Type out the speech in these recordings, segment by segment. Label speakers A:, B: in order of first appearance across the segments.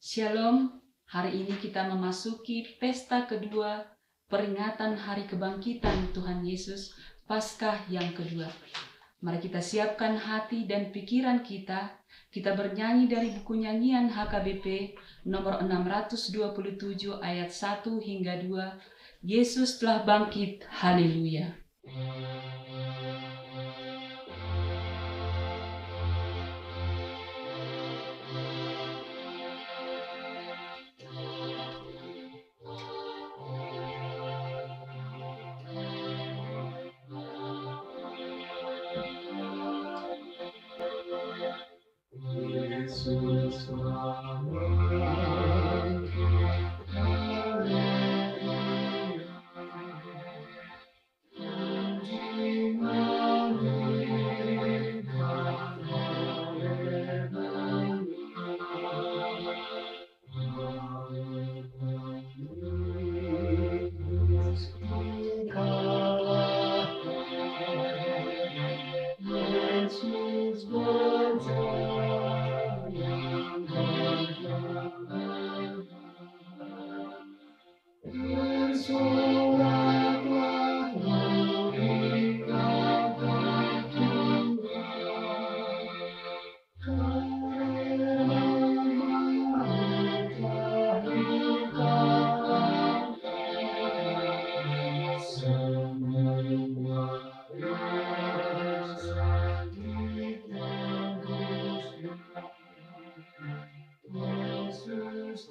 A: Shalom, hari ini kita memasuki pesta kedua peringatan Hari Kebangkitan Tuhan Yesus, Paskah yang kedua. Mari kita siapkan hati dan pikiran kita. Kita bernyanyi dari buku nyanyian HKBP nomor 627 ayat 1 hingga 2. Yesus telah bangkit, haleluya.
B: Yesus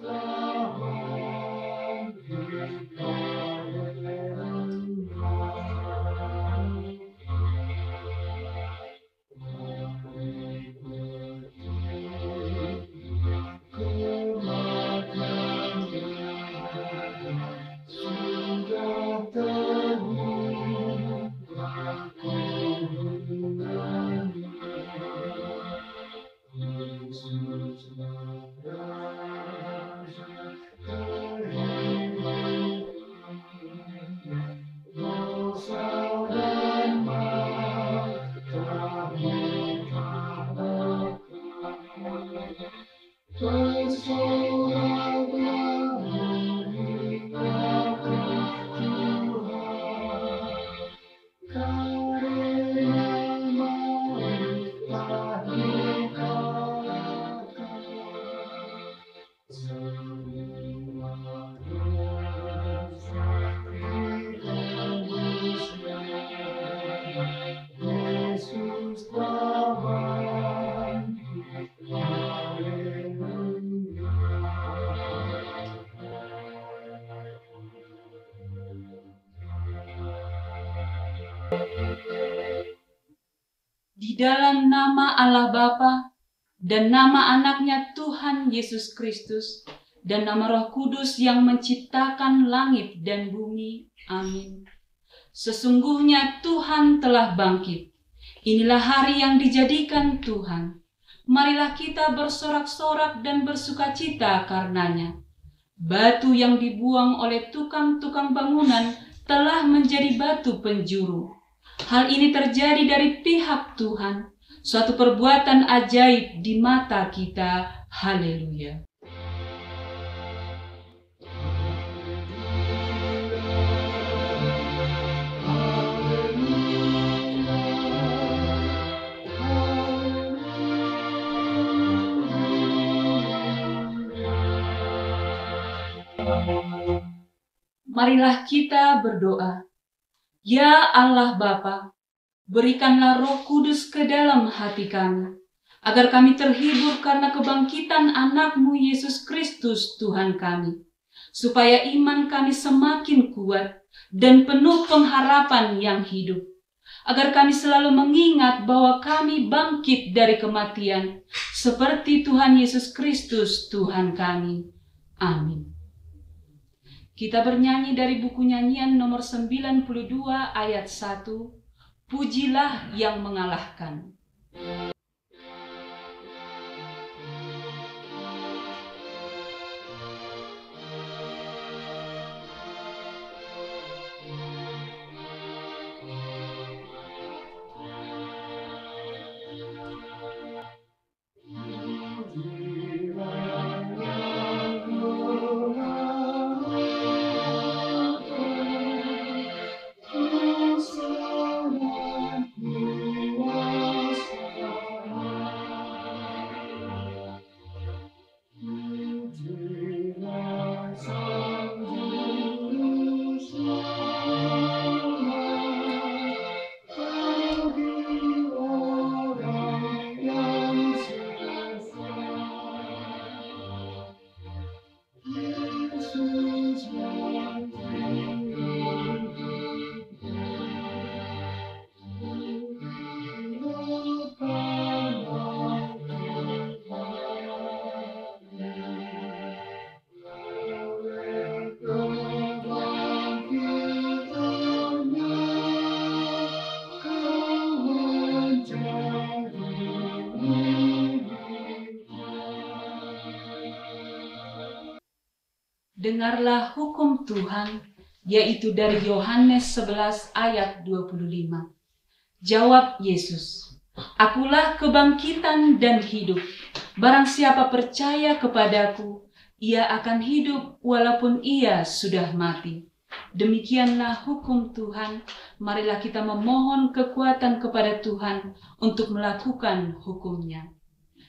B: telah
A: Di dalam nama Allah Bapa dan nama anaknya Tuhan Yesus Kristus dan nama Roh Kudus yang menciptakan langit dan bumi. Amin. Sesungguhnya Tuhan telah bangkit. Inilah hari yang dijadikan Tuhan. Marilah kita bersorak-sorak dan bersukacita karenanya. Batu yang dibuang oleh tukang-tukang bangunan telah menjadi batu penjuru. Hal ini terjadi dari pihak Tuhan, suatu perbuatan ajaib di mata kita. Haleluya. Marilah kita berdoa. Ya Allah Bapa, berikanlah Roh Kudus ke dalam hati kami, agar kami terhibur karena kebangkitan anak-Mu Yesus Kristus Tuhan kami, supaya iman kami semakin kuat dan penuh pengharapan yang hidup, agar kami selalu mengingat bahwa kami bangkit dari kematian, seperti Tuhan Yesus Kristus Tuhan kami. Amin. Kita bernyanyi dari buku nyanyian nomor 92 ayat 1, Pujilah yang mengalahkan. dengarlah hukum Tuhan, yaitu dari Yohanes 11 ayat 25. Jawab Yesus, "Akulah kebangkitan dan hidup. Barang siapa percaya kepadaku, ia akan hidup walaupun ia sudah mati." Demikianlah hukum Tuhan. Marilah kita memohon kekuatan kepada Tuhan untuk melakukan hukum-Nya.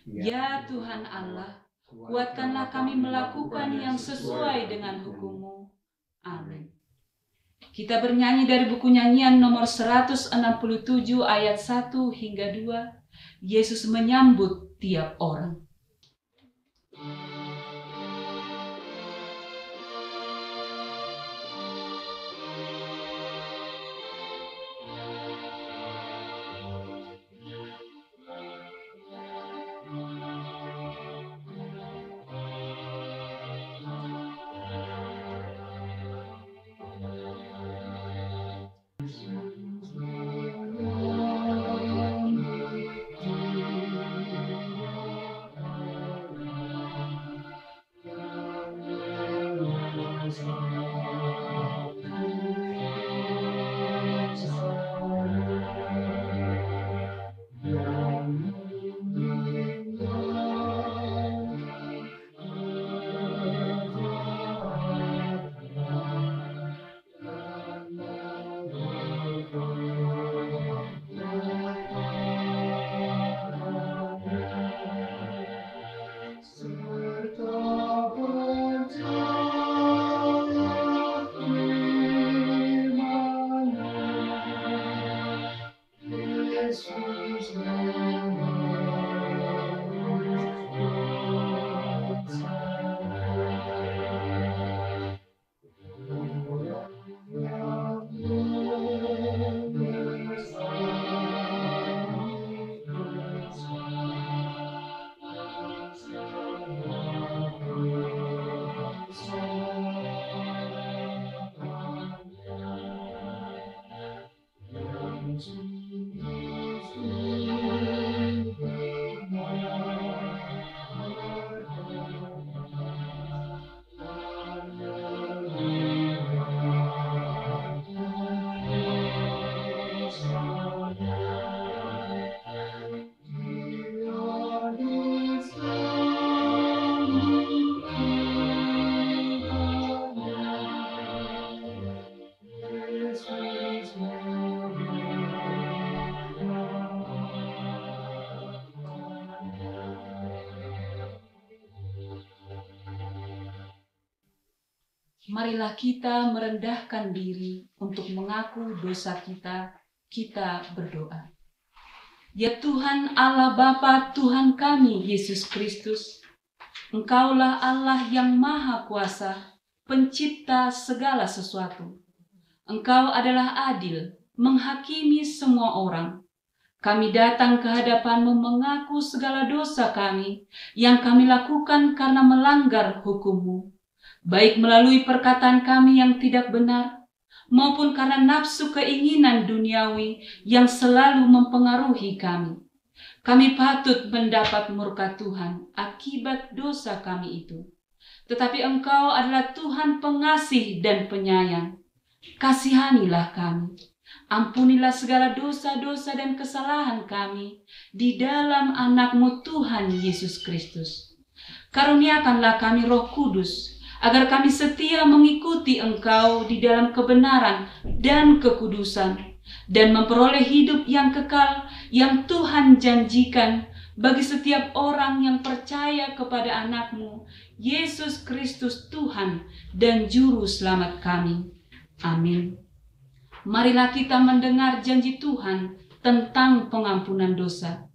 A: Ya Tuhan Allah, kuatkanlah kami melakukan yang sesuai dengan hukum-Mu. Amin. Kita bernyanyi dari buku nyanyian nomor 167 ayat 1 hingga 2. Yesus menyambut tiap orang. Marilah kita merendahkan diri untuk mengaku dosa kita. Kita berdoa. Ya Tuhan Allah Bapa, Tuhan kami Yesus Kristus, Engkaulah Allah yang Maha Kuasa, pencipta segala sesuatu. Engkau adalah adil, menghakimi semua orang. Kami datang ke hadapan-Mu mengaku segala dosa kami yang kami lakukan karena melanggar hukum-Mu, baik melalui perkataan kami yang tidak benar, maupun karena nafsu keinginan duniawi yang selalu mempengaruhi kami. Kami patut mendapat murka Tuhan akibat dosa kami itu. Tetapi Engkau adalah Tuhan pengasih dan penyayang. Kasihanilah kami. Ampunilah segala dosa-dosa dan kesalahan kami di dalam Anak-Mu Tuhan Yesus Kristus. Karuniakanlah kami Roh Kudus, agar kami setia mengikuti Engkau di dalam kebenaran dan kekudusan, dan memperoleh hidup yang kekal yang Tuhan janjikan bagi setiap orang yang percaya kepada Anak-Mu, Yesus Kristus Tuhan dan Juru Selamat kami. Amin. Marilah kita mendengar janji Tuhan tentang pengampunan dosa.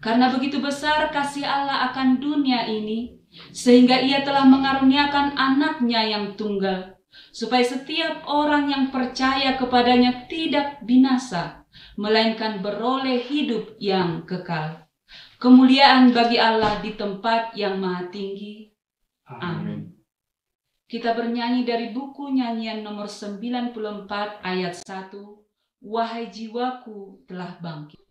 A: Karena begitu besar kasih Allah akan dunia ini, sehingga Ia telah mengaruniakan Anak-Nya yang tunggal, supaya setiap orang yang percaya kepadanya tidak binasa, melainkan beroleh hidup yang kekal. Kemuliaan bagi Allah di tempat yang maha tinggi. Amin. Kita bernyanyi dari buku nyanyian nomor 94 ayat 1. Wahai jiwaku telah bangkit.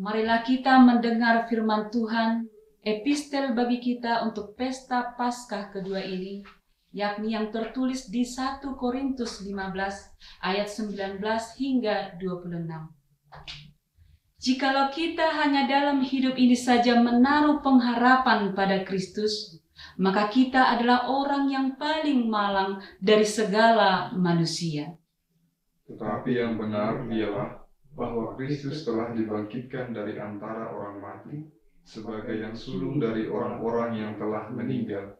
A: Marilah kita mendengar firman Tuhan, epistel bagi kita untuk pesta Paskah kedua ini, yakni yang tertulis di 1 Korintus 15 ayat 19 hingga 26. Jikalau kita hanya dalam hidup ini saja menaruh pengharapan pada Kristus, maka kita adalah orang yang paling malang dari segala manusia.
B: Tetapi yang benar ialah bahwa Kristus telah dibangkitkan dari antara orang mati sebagai yang sulung dari orang-orang yang telah meninggal.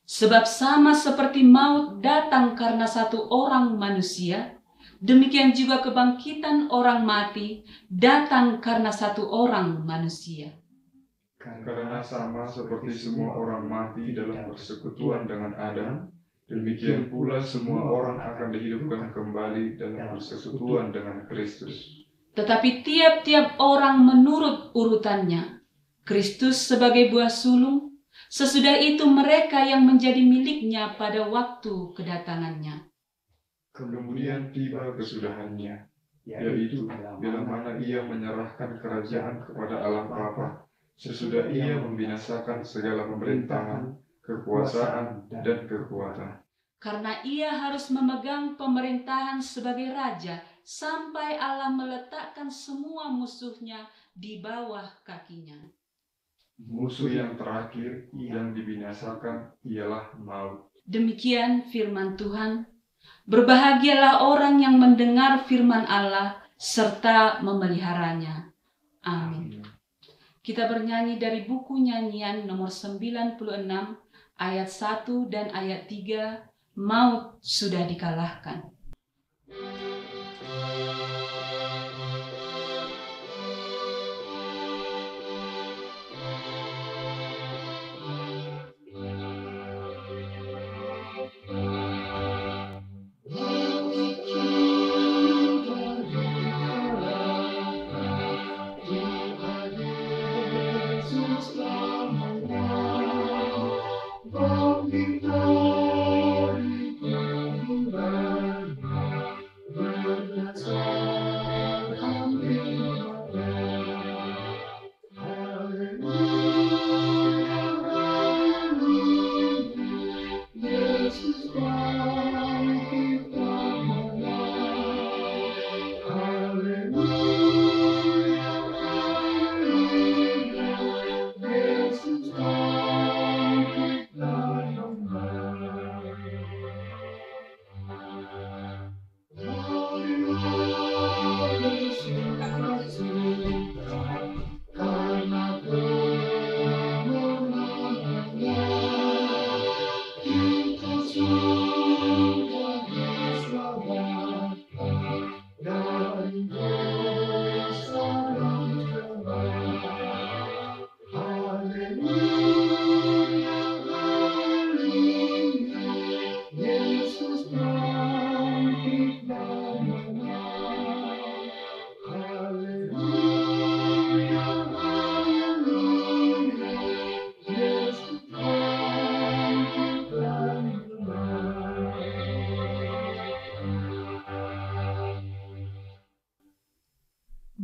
A: Sebab sama seperti maut datang karena satu orang manusia, demikian juga kebangkitan orang mati datang karena satu orang manusia.
B: Karena sama seperti semua orang mati dalam persekutuan dengan Adam, demikian pula semua orang akan dihidupkan kembali dalam persekutuan dengan Kristus.
A: Tetapi tiap-tiap orang menurut urutannya. Kristus sebagai buah sulung, sesudah itu mereka yang menjadi miliknya pada waktu kedatangannya.
B: Kemudian tiba kesudahannya, yaitu bila mana ia menyerahkan kerajaan kepada Allah Bapa, sesudah ia membinasakan segala pemerintahan, kekuasaan, dan kekuatan.
A: Karena ia harus memegang pemerintahan sebagai raja, sampai Allah meletakkan semua musuhnya di bawah kakinya.
B: Musuh yang terakhir yang dibinasakan ialah maut.
A: Demikian firman Tuhan. Berbahagialah orang yang mendengar firman Allah serta memeliharanya. Amin. Kita bernyanyi dari buku nyanyian nomor 96 ayat 1 dan ayat 3, maut sudah dikalahkan.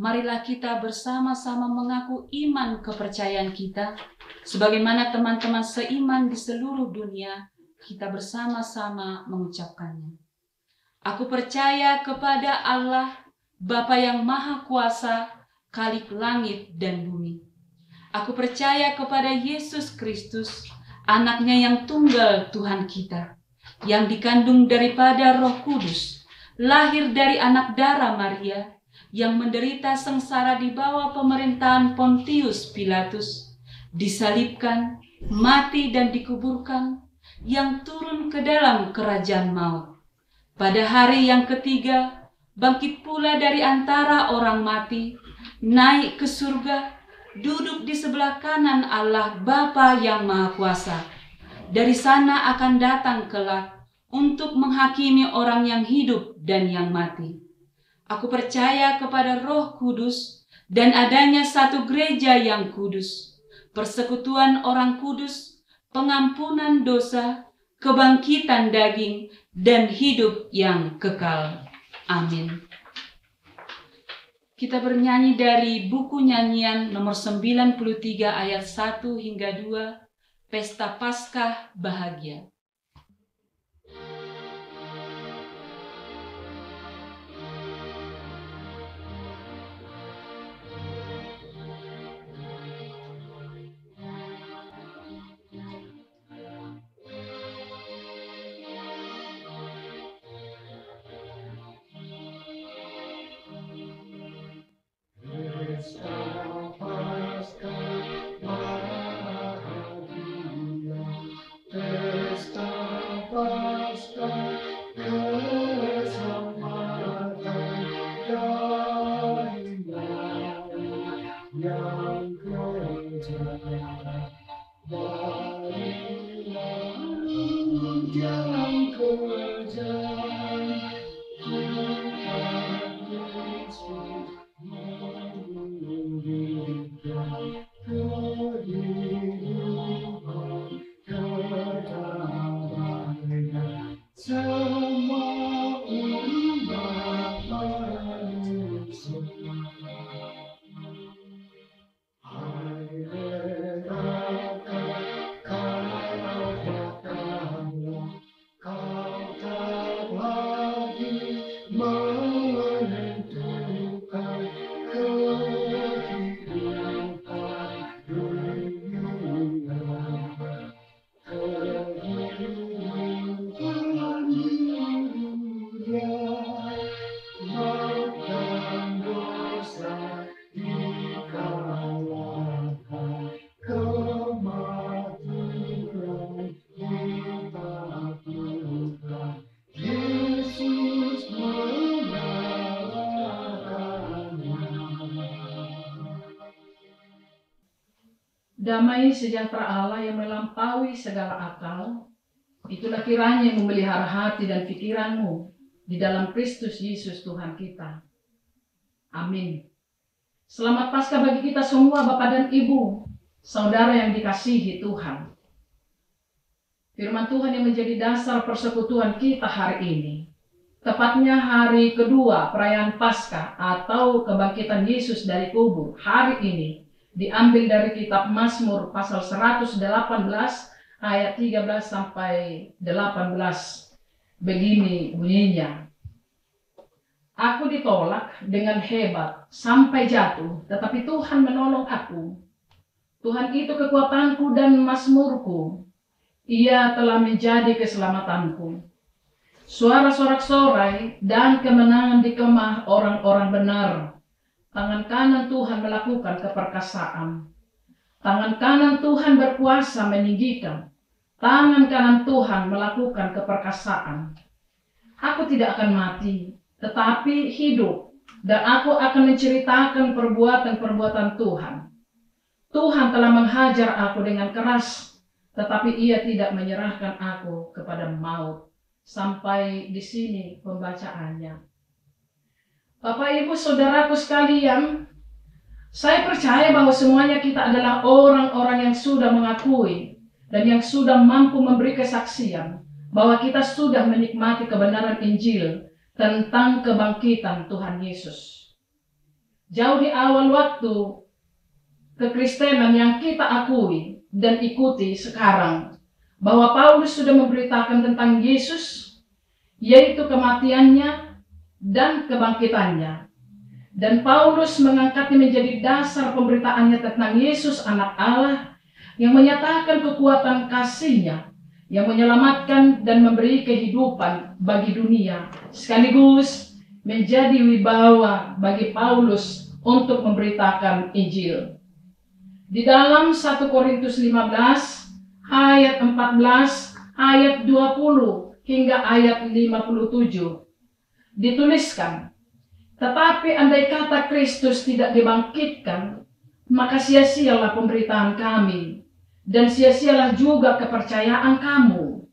A: Marilah kita bersama-sama mengaku iman kepercayaan kita, sebagaimana teman-teman seiman di seluruh dunia, kita bersama-sama mengucapkannya. Aku percaya kepada Allah, Bapa yang Maha Kuasa, Khalik langit dan bumi. Aku percaya kepada Yesus Kristus, anaknya yang tunggal Tuhan kita, yang dikandung daripada Roh Kudus, lahir dari anak darah Maria, yang menderita sengsara di bawah pemerintahan Pontius Pilatus, disalibkan, mati dan dikuburkan, yang turun ke dalam kerajaan maut. Pada hari yang ketiga, bangkit pula dari antara orang mati, naik ke surga, duduk di sebelah kanan Allah Bapa yang Maha Kuasa. Dari sana akan datang kelak untuk menghakimi orang yang hidup dan yang mati. Aku percaya kepada Roh Kudus dan adanya satu gereja yang kudus, persekutuan orang kudus, pengampunan dosa, kebangkitan daging, dan hidup yang kekal. Amin. Kita bernyanyi dari buku nyanyian nomor 93 ayat 1 hingga 2, Pesta Paskah Bahagia.
C: Damai sejahtera Allah yang melampaui segala akal, itulah kiranya yang memelihara hati dan pikiranmu di dalam Kristus Yesus Tuhan kita. Amin. Selamat Paskah bagi kita semua, Bapak dan Ibu, saudara yang dikasihi Tuhan. Firman Tuhan yang menjadi dasar persekutuan kita hari ini, tepatnya hari kedua perayaan Paskah atau kebangkitan Yesus dari kubur, hari ini diambil dari kitab Mazmur pasal 118 ayat 13 sampai 18. Begini bunyinya. Aku ditolak dengan hebat sampai jatuh, tetapi Tuhan menolong aku. Tuhan itu kekuatanku dan mazmurku. Ia telah menjadi keselamatanku. Suara sorak-sorai dan kemenangan di kemah orang-orang benar. Tangan kanan Tuhan melakukan keperkasaan. Tangan kanan Tuhan berkuasa meninggikan. Tangan kanan Tuhan melakukan keperkasaan. Aku tidak akan mati, tetapi hidup, dan aku akan menceritakan perbuatan-perbuatan Tuhan. Tuhan telah menghajar aku dengan keras, tetapi Ia tidak menyerahkan aku kepada maut. Sampai di sini pembacaannya. Bapak, Ibu, Saudaraku sekalian, saya percaya bahwa semuanya kita adalah orang-orang yang sudah mengakui dan yang sudah mampu memberi kesaksian bahwa kita sudah menikmati kebenaran Injil tentang kebangkitan Tuhan Yesus. Jauh di awal waktu kekristenan yang kita akui dan ikuti sekarang, bahwa Paulus sudah memberitakan tentang Yesus, yaitu kematiannya dan kebangkitannya. Dan Paulus mengangkatnya menjadi dasar pemberitaannya tentang Yesus anak Allah yang menyatakan kekuatan kasih-Nya yang menyelamatkan dan memberi kehidupan bagi dunia, sekaligus menjadi wibawa bagi Paulus untuk memberitakan Injil. Di dalam 1 Korintus 15 ayat 14, ayat 20 hingga ayat 57 dituliskan, tetapi andai kata Kristus tidak dibangkitkan, maka sia-sialah pemberitaan kami, dan sia-sialah juga kepercayaan kamu.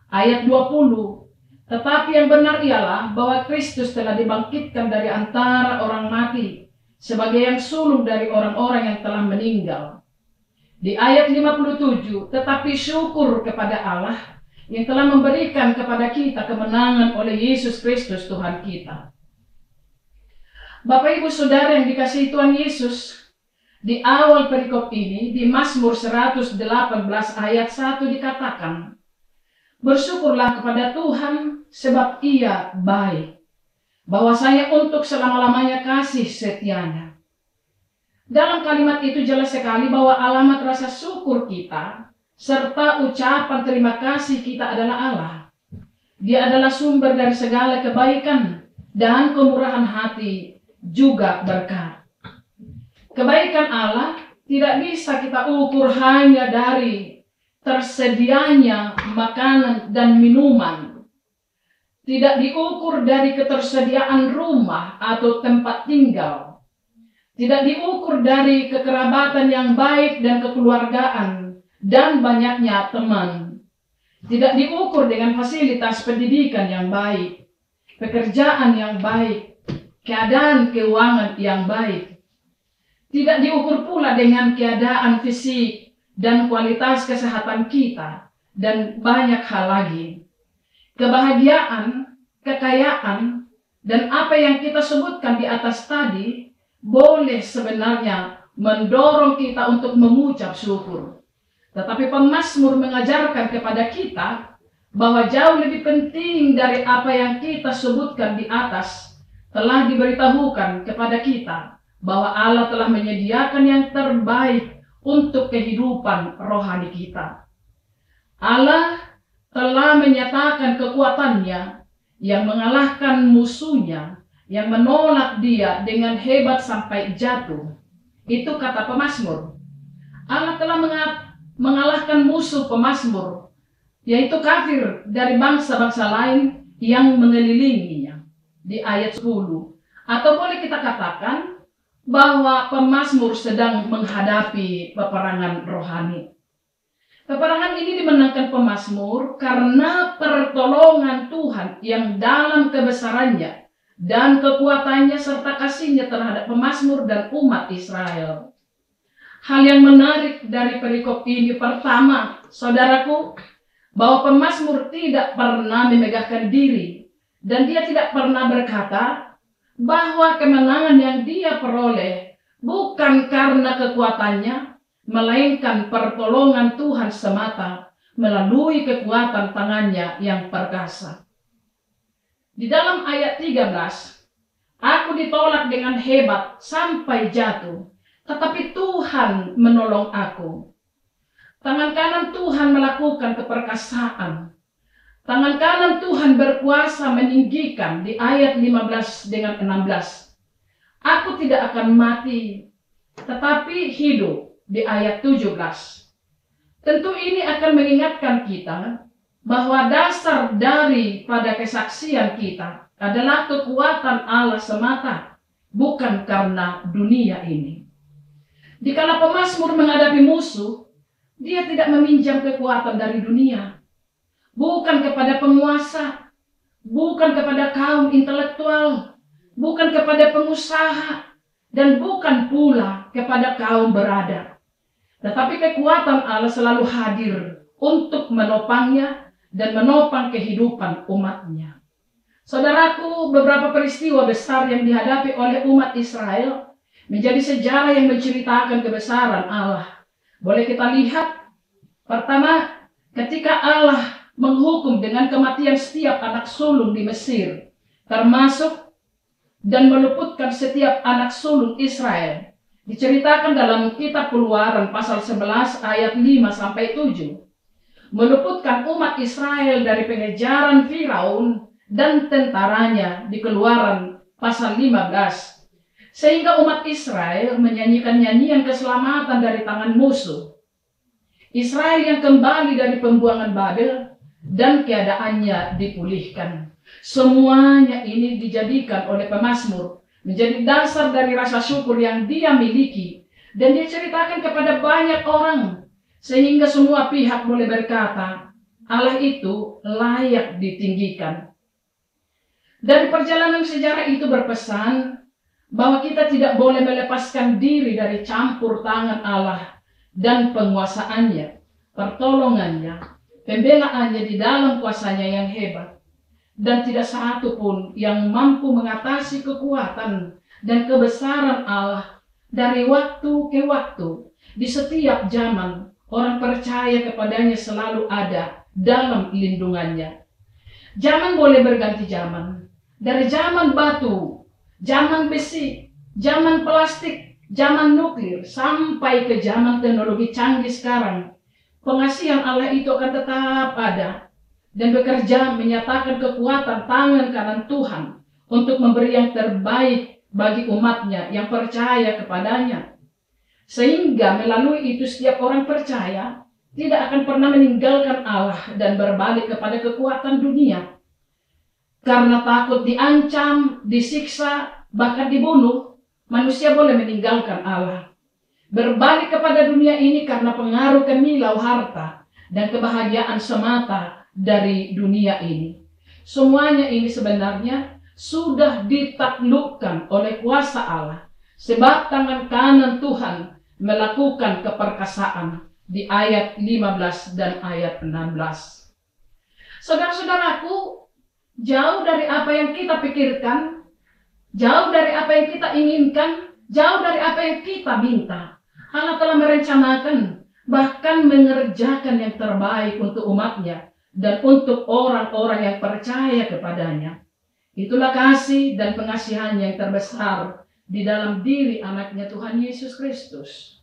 C: Ayat 20, tetapi yang benar ialah bahwa Kristus telah dibangkitkan dari antara orang mati, sebagai yang sulung dari orang-orang yang telah meninggal. Di ayat 57, tetapi syukur kepada Allah yang telah memberikan kepada kita kemenangan oleh Yesus Kristus Tuhan kita. Bapak Ibu Saudara yang dikasihi Tuhan Yesus, di awal perikop ini di Mazmur 118 ayat 1 dikatakan, bersyukurlah kepada Tuhan sebab Ia baik, bahwasanya untuk selama-lamanya kasih setianya. Dalam kalimat itu jelas sekali bahwa alamat rasa syukur kita serta ucapan terima kasih kita adalah Allah. Dia adalah sumber dari segala kebaikan dan kemurahan hati, juga berkat. Kebaikan Allah tidak bisa kita ukur hanya dari tersedianya makanan dan minuman. Tidak diukur dari ketersediaan rumah atau tempat tinggal. Tidak diukur dari kekerabatan yang baik dan kekeluargaan dan banyaknya teman. Tidak diukur dengan fasilitas pendidikan yang baik, pekerjaan yang baik, keadaan keuangan yang baik. Tidak diukur pula dengan keadaan fisik dan kualitas kesehatan kita, dan banyak hal lagi. Kebahagiaan, kekayaan, dan apa yang kita sebutkan di atas tadi boleh sebenarnya mendorong kita untuk mengucap syukur. Tetapi pemazmur mengajarkan kepada kita bahwa jauh lebih penting dari apa yang kita sebutkan di atas, telah diberitahukan kepada kita bahwa Allah telah menyediakan yang terbaik untuk kehidupan rohani kita. Allah telah menyatakan kekuatannya yang mengalahkan musuhnya, yang menolak dia dengan hebat sampai jatuh. Itu kata pemazmur. Allah telah mengalahkan musuh pemazmur, yaitu kafir dari bangsa-bangsa lain yang mengelilinginya. Di ayat 10. Atau boleh kita katakan bahwa pemazmur sedang menghadapi peperangan rohani. Peperangan ini dimenangkan pemazmur karena pertolongan Tuhan yang dalam kebesarannya dan kekuatannya serta kasihnya terhadap pemazmur dan umat Israel. Hal yang menarik dari perikop ini pertama, saudaraku, bahwa pemazmur tidak pernah memegahkan diri. Dan dia tidak pernah berkata bahwa kemenangan yang dia peroleh bukan karena kekuatannya, melainkan pertolongan Tuhan semata melalui kekuatan tangannya yang perkasa. Di dalam ayat 13, aku ditolak dengan hebat sampai jatuh, tetapi Tuhan menolong aku. Tangan kanan Tuhan melakukan keperkasaan. Tangan kanan Tuhan berkuasa meninggikan di ayat 15 dengan 16. Aku tidak akan mati, tetapi hidup di ayat 17. Tentu ini akan mengingatkan kita bahwa dasar daripada kesaksian kita adalah kekuatan Allah semata, bukan karena dunia ini. Dikala pemazmur menghadapi musuh, dia tidak meminjam kekuatan dari dunia. Bukan kepada penguasa, bukan kepada kaum intelektual, bukan kepada pengusaha, dan bukan pula kepada kaum berada. Tetapi kekuatan Allah selalu hadir untuk menopangnya dan menopang kehidupan umatnya. Saudaraku, beberapa peristiwa besar yang dihadapi oleh umat Israel menjadi sejarah yang menceritakan kebesaran Allah. Boleh kita lihat, pertama, ketika Allah menghukum dengan kematian setiap anak sulung di Mesir, termasuk dan meluputkan setiap anak sulung Israel. Diceritakan dalam kitab Keluaran pasal 11 ayat 5-7. Meluputkan umat Israel dari pengejaran Firaun dan tentaranya di Keluaran pasal 15. Sehingga umat Israel menyanyikan nyanyian keselamatan dari tangan musuh. Israel yang kembali dari pembuangan Babel dan keadaannya dipulihkan. Semuanya ini dijadikan oleh pemazmur menjadi dasar dari rasa syukur yang dia miliki, dan dia ceritakan kepada banyak orang sehingga semua pihak boleh berkata Allah itu layak ditinggikan. Dari perjalanan sejarah itu berpesan bahwa kita tidak boleh melepaskan diri dari campur tangan Allah dan penguasaannya, pertolongannya, pembelaannya di dalam kuasanya yang hebat. Dan tidak satu pun yang mampu mengatasi kekuatan dan kebesaran Allah dari waktu ke waktu. Di setiap zaman, orang percaya kepadanya selalu ada dalam lindungannya. Zaman boleh berganti zaman. Dari zaman batu, zaman besi, zaman plastik, zaman nuklir, sampai ke zaman teknologi canggih sekarang. Pengasihan Allah itu akan tetap ada dan bekerja menyatakan kekuatan tangan kanan Tuhan untuk memberi yang terbaik bagi umatnya yang percaya kepadanya. Sehingga melalui itu setiap orang percaya tidak akan pernah meninggalkan Allah dan berbalik kepada kekuatan dunia. Karena takut diancam, disiksa, bahkan dibunuh, manusia boleh meninggalkan Allah. Berbalik kepada dunia ini karena pengaruh kemilau harta dan kebahagiaan semata dari dunia ini. Semuanya ini sebenarnya sudah ditaklukkan oleh kuasa Allah. Sebab tangan kanan Tuhan melakukan keperkasaan di ayat 15 dan ayat 16. Saudara-saudaraku, jauh dari apa yang kita pikirkan, jauh dari apa yang kita inginkan, jauh dari apa yang kita minta, Allah telah merencanakan, bahkan mengerjakan yang terbaik untuk umatnya dan untuk orang-orang yang percaya kepadanya. Itulah kasih dan pengasihannya yang terbesar di dalam diri anaknya Tuhan Yesus Kristus.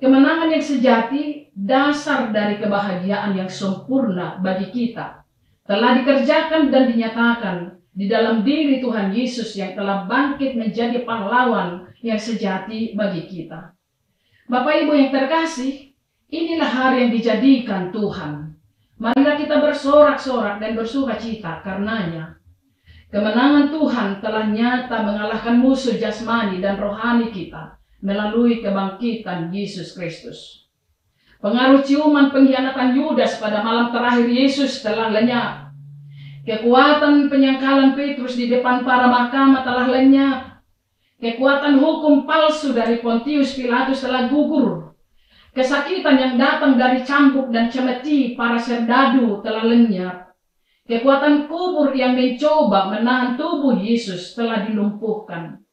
C: Kemenangan yang sejati, dasar dari kebahagiaan yang sempurna bagi kita, telah dikerjakan dan dinyatakan di dalam diri Tuhan Yesus yang telah bangkit menjadi pahlawan yang sejati bagi kita. Bapak Ibu yang terkasih, inilah hari yang dijadikan Tuhan. Marilah kita bersorak-sorak dan bersukacita karenanya. Kemenangan Tuhan telah nyata mengalahkan musuh jasmani dan rohani kita melalui kebangkitan Yesus Kristus. Pengaruh ciuman pengkhianatan Yudas pada malam terakhir Yesus telah lenyap. Kekuatan penyangkalan Petrus di depan para mahkamah telah lenyap. Kekuatan hukum palsu dari Pontius Pilatus telah gugur. Kesakitan yang datang dari cambuk dan cemeti para serdadu telah lenyap. Kekuatan kubur yang mencoba menahan tubuh Yesus telah dilumpuhkan.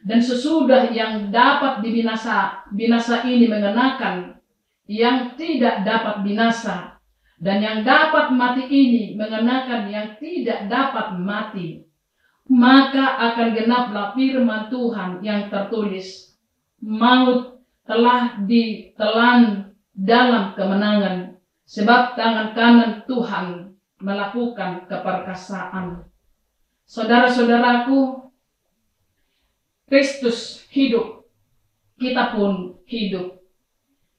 C: Dan sesudah yang dapat binasa ini mengenakan yang tidak dapat binasa, dan yang dapat mati ini mengenakan yang tidak dapat mati, maka akan genaplah firman Tuhan yang tertulis, maut telah ditelan dalam kemenangan, sebab tangan kanan Tuhan melakukan keperkasaan. Saudara-saudaraku, Kristus hidup, kita pun hidup.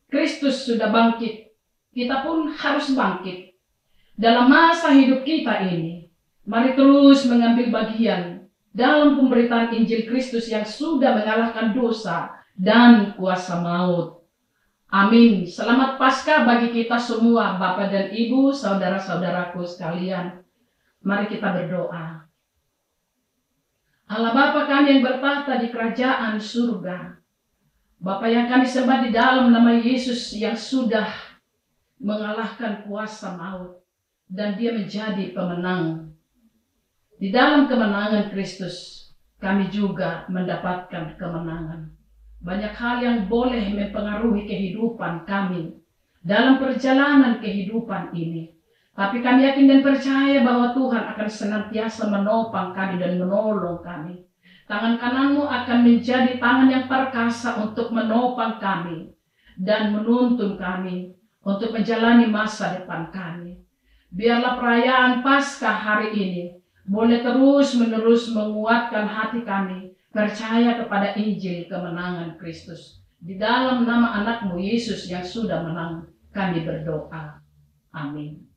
C: Kristus sudah bangkit, kita pun harus bangkit. Dalam masa hidup kita ini, mari terus mengambil bagian dalam pemberitaan Injil Kristus yang sudah mengalahkan dosa dan kuasa maut. Amin. Selamat Paskah bagi kita semua, Bapak dan Ibu, saudara-saudaraku sekalian. Mari kita berdoa. Allah Bapa kami yang bertahta di kerajaan surga, Bapa yang kami sembah di dalam nama Yesus yang sudah mengalahkan kuasa maut dan dia menjadi pemenang. Di dalam kemenangan Kristus kami juga mendapatkan kemenangan. Banyak hal yang boleh mempengaruhi kehidupan kami dalam perjalanan kehidupan ini. Tapi kami yakin dan percaya bahwa Tuhan akan senantiasa menopang kami dan menolong kami. Tangan kananmu akan menjadi tangan yang perkasa untuk menopang kami dan menuntun kami untuk menjalani masa depan kami. Biarlah perayaan Paskah hari ini boleh terus-menerus menguatkan hati kami percaya kepada Injil kemenangan Kristus. Di dalam nama anakmu Yesus yang sudah menang, kami berdoa. Amin.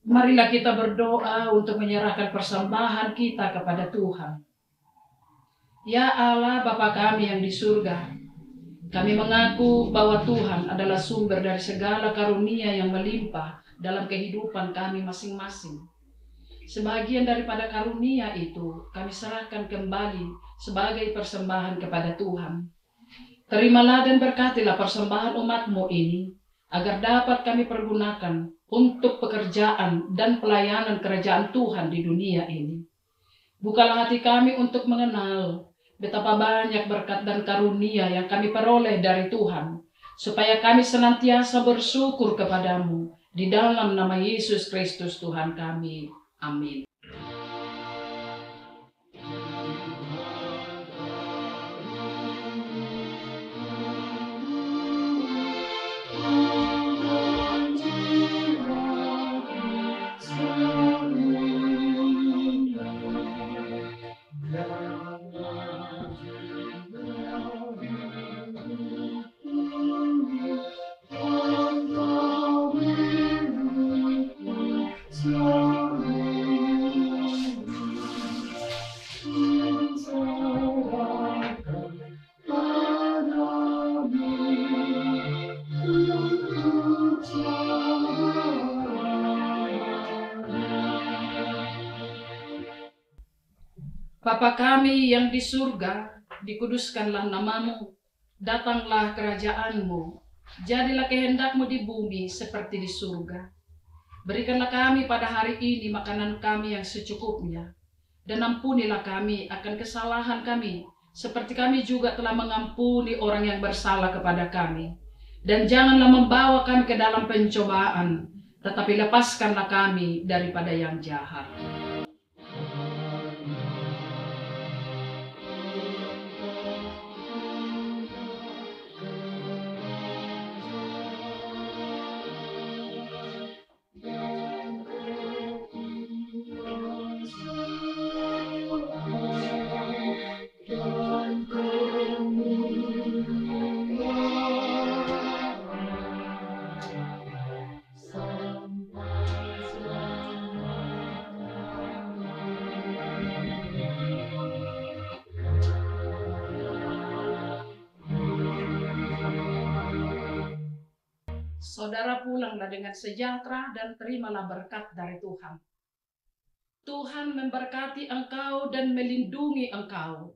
C: Marilah kita berdoa untuk menyerahkan persembahan kita kepada Tuhan. Ya Allah Bapa kami yang di surga, kami mengaku bahwa Tuhan adalah sumber dari segala karunia yang melimpah dalam kehidupan kami masing-masing. Sebagian daripada karunia itu kami serahkan kembali sebagai persembahan kepada Tuhan. Terimalah dan berkatilah persembahan umat-Mu ini, agar dapat kami pergunakan untuk pekerjaan dan pelayanan kerajaan Tuhan di dunia ini. Bukalah hati kami untuk mengenal betapa banyak berkat dan karunia yang kami peroleh dari Tuhan, supaya kami senantiasa bersyukur kepadamu di dalam nama Yesus Kristus Tuhan kami. Amin. Bapa kami yang di surga, dikuduskanlah namamu, datanglah kerajaanmu, jadilah kehendakmu di bumi seperti di surga. Berikanlah kami pada hari ini makanan kami yang secukupnya, dan ampunilah kami akan kesalahan kami, seperti kami juga telah mengampuni orang yang bersalah kepada kami. Dan janganlah membawa kami ke dalam pencobaan, tetapi lepaskanlah kami daripada yang jahat. Saudara pulanglah dengan sejahtera dan terimalah berkat dari Tuhan. Tuhan memberkati engkau dan melindungi engkau.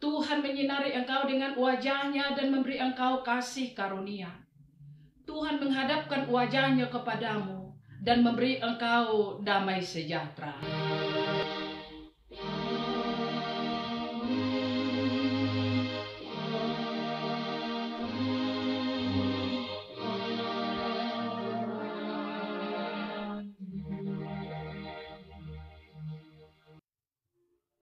C: Tuhan menyinari engkau dengan wajah-Nya dan memberi engkau kasih karunia. Tuhan menghadapkan wajah-Nya kepadamu dan memberi engkau damai sejahtera.